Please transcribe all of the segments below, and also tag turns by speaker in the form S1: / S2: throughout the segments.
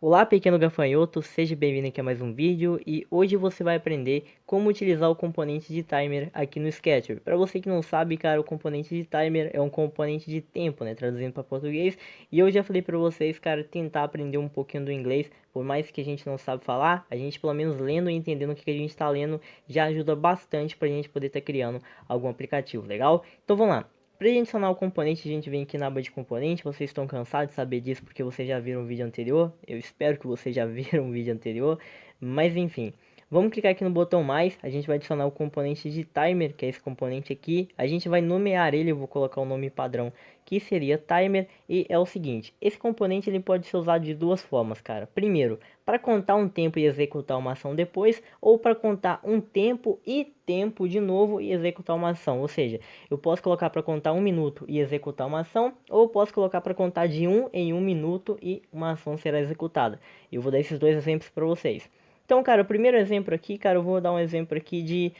S1: Olá, pequeno gafanhoto, seja bem-vindo aqui a mais um vídeo e hoje você vai aprender como utilizar o componente de timer aqui no Sketcher. Para você que não sabe, cara, o componente de timer é um componente de tempo, né, traduzindo para português. E eu já falei para vocês, cara, tentar aprender um pouquinho do inglês, por mais que a gente não sabe falar, a gente pelo menos lendo e entendendo o que a gente está lendo já ajuda bastante para a gente poder estar criando algum aplicativo, legal? Então vamos lá. Para adicionar o componente, a gente vem aqui na aba de componente. Vocês estão cansados de saber disso porque vocês já viram o vídeo anterior. Eu espero que vocês já viram o vídeo anterior. Mas enfim, vamos clicar aqui no botão mais. A gente vai adicionar o componente de timer, que é esse componente aqui. A gente vai nomear ele, eu vou colocar o nome padrão, que seria timer. E é o seguinte, esse componente ele pode ser usado de duas formas, cara. Primeiro, para contar um tempo e executar uma ação depois, ou para contar um tempo e tempo de novo e executar uma ação. Ou seja, eu posso colocar para contar 1 minuto e executar uma ação, ou posso colocar para contar de 1 em 1 minuto e uma ação será executada. Eu vou dar esses dois exemplos para vocês. Então, cara, o primeiro exemplo aqui, cara, eu vou dar um exemplo aqui de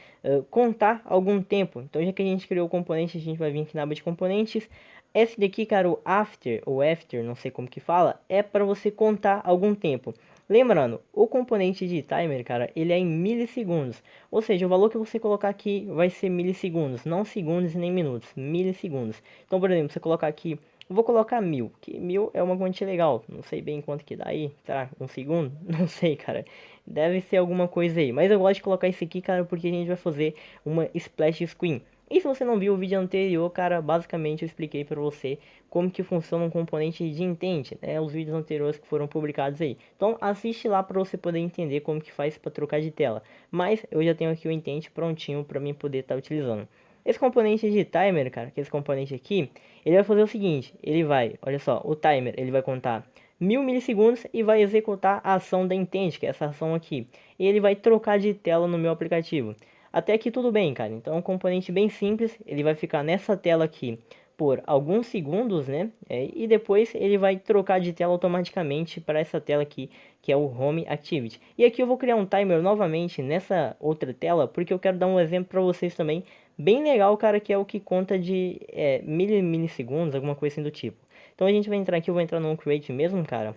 S1: contar algum tempo. Então, já que a gente criou o componente, a gente vai vir aqui na aba de componentes. Esse daqui, cara, o after, ou after, não sei como que fala, é para você contar algum tempo. Lembrando, o componente de timer, cara, ele é em milissegundos. Ou seja, o valor que você colocar aqui vai ser milissegundos, não segundos nem minutos, milissegundos. Então, por exemplo, você colocar aqui, eu vou colocar 1000, que 1000 é uma quantia legal. Não sei bem quanto que dá aí, será? Um segundo? Não sei, cara. Deve ser alguma coisa aí. Mas eu gosto de colocar isso aqui, cara, porque a gente vai fazer uma splash screen. E se você não viu o vídeo anterior, cara, basicamente eu expliquei para você como que funciona um componente de intent, né? Os vídeos anteriores que foram publicados aí. Então assiste lá para você poder entender como que faz para trocar de tela. Mas eu já tenho aqui o intent prontinho para mim poder estar utilizando. Esse componente de timer, cara, que esse componente aqui, ele vai fazer o seguinte, ele vai, olha só, o timer, ele vai contar 1000 milissegundos e vai executar a ação da intent, que é essa ação aqui. E ele vai trocar de tela no meu aplicativo. Até aqui tudo bem, cara. Então é um componente bem simples. Ele vai ficar nessa tela aqui por alguns segundos, né? E depois ele vai trocar de tela automaticamente para essa tela aqui, que é o Home Activity. E aqui eu vou criar um timer novamente nessa outra tela, porque eu quero dar um exemplo para vocês também. Bem legal, cara, que é o que conta de milissegundos, alguma coisa assim do tipo. Então a gente vai entrar aqui, eu vou entrar no Create mesmo, cara.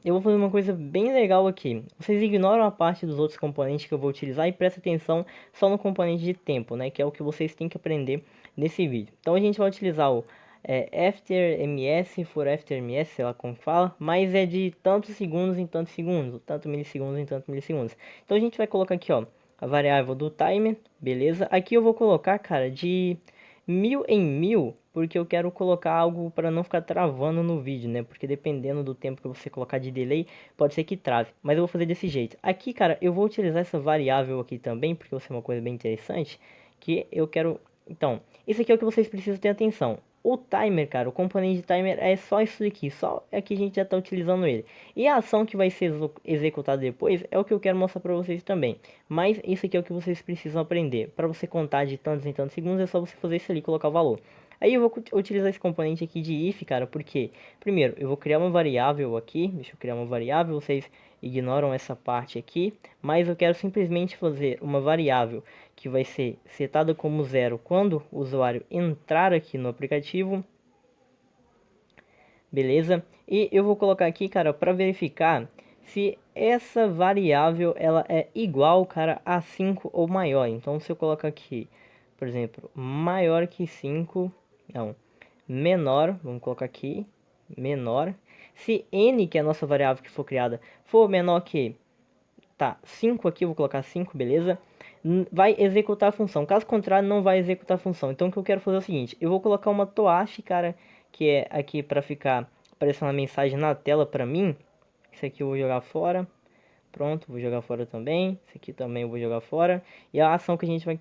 S1: Eu vou fazer uma coisa bem legal aqui. Vocês ignoram a parte dos outros componentes que eu vou utilizar e prestem atenção só no componente de tempo, né? Que é o que vocês têm que aprender nesse vídeo. Então a gente vai utilizar o after for after sei lá como fala, mas é de tantos segundos em tantos segundos, tanto milissegundos em tantos milissegundos. Então a gente vai colocar aqui, ó, a variável do timer, beleza? Aqui eu vou colocar, cara, de 1000 em 1000, porque eu quero colocar algo para não ficar travando no vídeo, né? Porque dependendo do tempo que você colocar de delay, pode ser que trave. Mas eu vou fazer desse jeito. Aqui, cara, eu vou utilizar essa variável aqui também, porque vai ser uma coisa bem interessante, que eu quero... Então, isso aqui é o que vocês precisam ter atenção. O timer, cara, o componente de timer é só isso aqui, só aqui a gente já está utilizando ele. E a ação que vai ser executada depois é o que eu quero mostrar para vocês também. Mas isso aqui é o que vocês precisam aprender. Para você contar de tantos em tantos segundos, é só você fazer isso ali e colocar o valor. Aí eu vou utilizar esse componente aqui de if, cara, porque primeiro eu vou criar uma variável aqui, deixa eu criar uma variável, vocês ignoram essa parte aqui, mas eu quero simplesmente fazer uma variável que vai ser setada como zero quando o usuário entrar aqui no aplicativo, beleza? E eu vou colocar aqui, cara, para verificar se essa variável ela é igual, cara, a 5 ou maior. Então se eu colocar aqui, por exemplo, maior que 5, não, menor, vamos colocar aqui, menor. Se n, que é a nossa variável que for criada, for menor que, tá, 5 aqui, eu vou colocar 5, beleza? Vai executar a função, caso contrário não vai executar a função. Então o que eu quero fazer é o seguinte, eu vou colocar uma toache, cara, que é aqui para ficar aparecendo a mensagem na tela para mim. Isso aqui eu vou jogar fora. Pronto, vou jogar fora também. Esse aqui também eu vou jogar fora. E a ação que a gente vai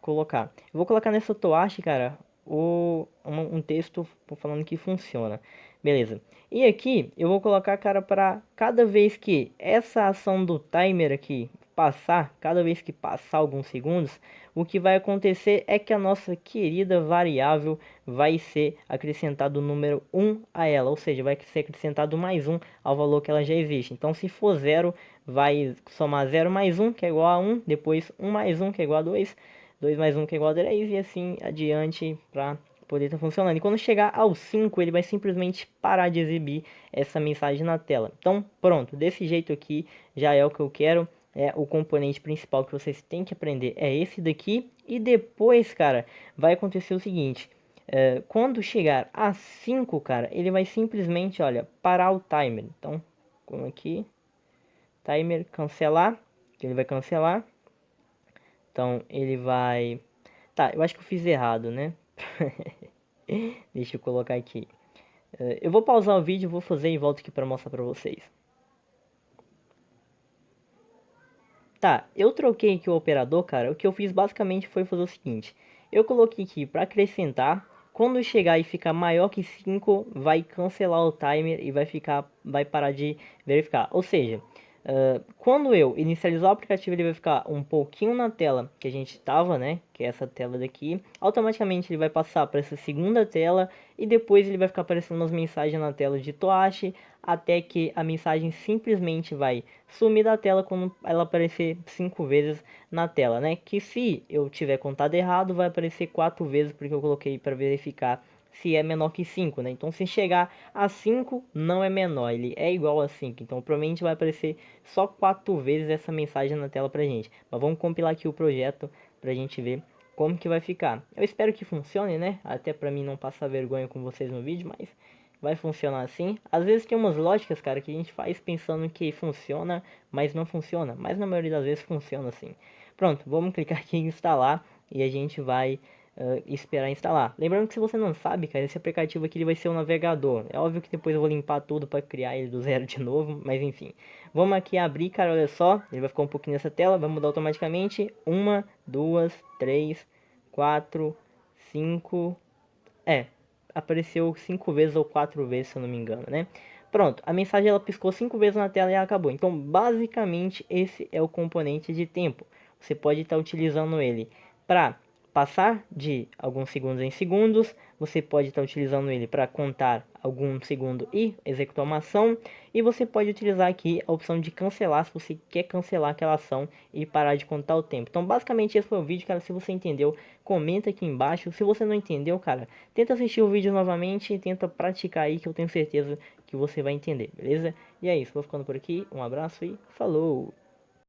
S1: colocar. Eu vou colocar nessa toache, cara, um texto falando que funciona. Beleza. E aqui eu vou colocar, cara, para cada vez que essa ação do timer aqui passar, cada vez que passar alguns segundos, o que vai acontecer é que a nossa querida variável vai ser acrescentado o número 1 a ela, ou seja, vai ser acrescentado mais 1 ao valor que ela já existe. Então se for 0, vai somar 0 mais 1, que é igual a 1, depois 1 mais 1, que é igual a 2, 2 mais 1, que é igual a 3, e assim adiante para poder estar funcionando. E quando chegar ao 5, ele vai simplesmente parar de exibir essa mensagem na tela. Então, pronto, desse jeito aqui já é o que eu quero. O componente principal que vocês têm que aprender é esse daqui. E depois, cara, vai acontecer o seguinte. Quando chegar a 5, cara, ele vai simplesmente, olha, parar o timer. Então, como aqui, timer, cancelar, que ele vai cancelar. Então, ele vai... Tá, eu acho que eu fiz errado, né? Deixa eu colocar aqui. Eu vou pausar o vídeo, vou fazer e volto aqui para mostrar para vocês. Tá, eu troquei aqui o operador, cara. O que eu fiz basicamente foi fazer o seguinte. Eu coloquei aqui para acrescentar. Quando chegar e ficar maior que 5, vai cancelar o timer e vai parar de verificar. Ou seja, quando eu inicializar o aplicativo, ele vai ficar um pouquinho na tela que a gente estava, né? Que é essa tela daqui. Automaticamente ele vai passar para essa segunda tela e depois ele vai ficar aparecendo umas mensagens na tela de Toashi, até que a mensagem simplesmente vai sumir da tela quando ela aparecer 5 vezes na tela, né? Que se eu tiver contado errado, vai aparecer 4 vezes porque eu coloquei para verificar se é menor que 5, né? Então se chegar a 5 não é menor, ele é igual a 5. Então provavelmente vai aparecer só 4 vezes essa mensagem na tela pra gente. Mas vamos compilar aqui o projeto pra gente ver como que vai ficar. Eu espero que funcione, né? Até pra mim não passar vergonha com vocês no vídeo, mas vai funcionar assim. Às vezes tem umas lógicas, cara, que a gente faz pensando que funciona, mas não funciona. Mas na maioria das vezes funciona assim. Pronto, vamos clicar aqui em instalar e a gente vai esperar instalar. Lembrando que se você não sabe, cara, esse aplicativo aqui ele vai ser um navegador. É óbvio que depois eu vou limpar tudo para criar ele do zero de novo, mas enfim. Vamos aqui abrir, cara, olha só. Ele vai ficar um pouquinho nessa tela, vai mudar automaticamente. 1, 2, 3, 4, 5... apareceu 5 vezes ou 4 vezes, se eu não me engano, né? Pronto, a mensagem ela piscou 5 vezes na tela e acabou. Então, basicamente, esse é o componente de tempo. Você pode estar utilizando ele para passar de alguns segundos em segundos. Você pode estar utilizando ele para contar algum segundo e executar uma ação. E você pode utilizar aqui a opção de cancelar, se você quer cancelar aquela ação e parar de contar o tempo. Então, basicamente, esse foi o vídeo, cara. Se você entendeu, comenta aqui embaixo. Se você não entendeu, cara, tenta assistir o vídeo novamente e tenta praticar aí, que eu tenho certeza que você vai entender, beleza? E é isso, vou ficando por aqui. Um abraço e falou!